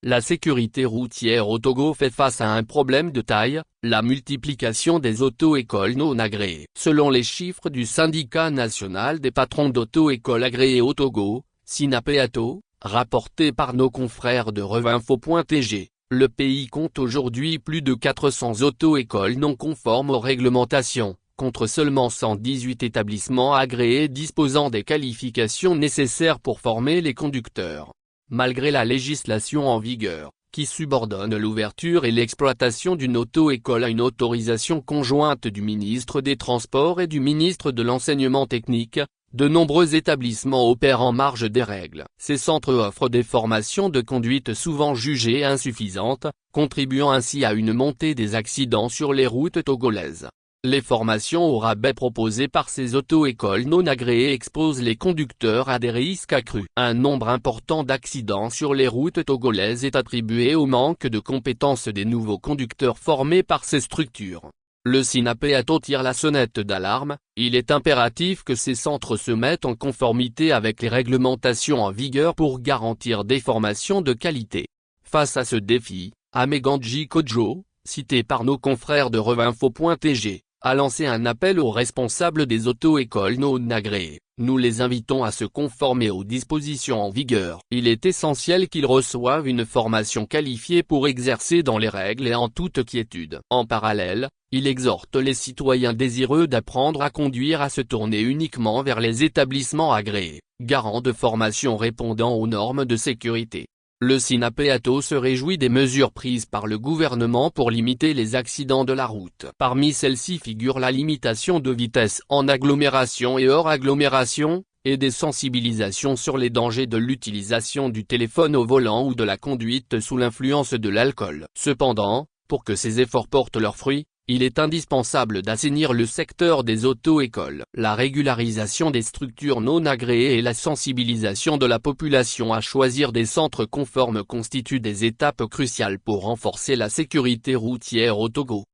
La sécurité routière au Togo fait face à un problème de taille, la multiplication des auto-écoles non agréées. Selon les chiffres du syndicat national des patrons d'auto-écoles agréées au Togo, SYNAPEATO, rapportés par nos confrères de Revinfo.tg, le pays compte aujourd'hui plus de 400 auto-écoles non conformes aux réglementations, contre seulement 118 établissements agréés disposant des qualifications nécessaires pour former les conducteurs. Malgré la législation en vigueur, qui subordonne l'ouverture et l'exploitation d'une auto-école à une autorisation conjointe du ministre des Transports et du ministre de l'Enseignement technique, de nombreux établissements opèrent en marge des règles. Ces centres offrent des formations de conduite souvent jugées insuffisantes, contribuant ainsi à une montée des accidents sur les routes togolaises. Les formations au rabais proposées par ces auto-écoles non agréées exposent les conducteurs à des risques accrus. Un nombre important d'accidents sur les routes togolaises est attribué au manque de compétences des nouveaux conducteurs formés par ces structures. Le SYNAPEATO tire la sonnette d'alarme, il est impératif que ces centres se mettent en conformité avec les réglementations en vigueur pour garantir des formations de qualité. Face à ce défi, Ameganji Kojo, cité par nos confrères de Revinfo.tg, a lancé un appel aux responsables des auto-écoles non agréées. Nous les invitons à se conformer aux dispositions en vigueur. Il est essentiel qu'ils reçoivent une formation qualifiée pour exercer dans les règles et en toute quiétude. En parallèle, il exhorte les citoyens désireux d'apprendre à conduire à se tourner uniquement vers les établissements agréés, garants de formation répondant aux normes de sécurité. Le SYNAPEATO se réjouit des mesures prises par le gouvernement pour limiter les accidents de la route. Parmi celles-ci figure la limitation de vitesse en agglomération et hors agglomération, et des sensibilisations sur les dangers de l'utilisation du téléphone au volant ou de la conduite sous l'influence de l'alcool. Cependant, pour que ces efforts portent leurs fruits, il est indispensable d'assainir le secteur des auto-écoles. La régularisation des structures non agréées et la sensibilisation de la population à choisir des centres conformes constituent des étapes cruciales pour renforcer la sécurité routière au Togo.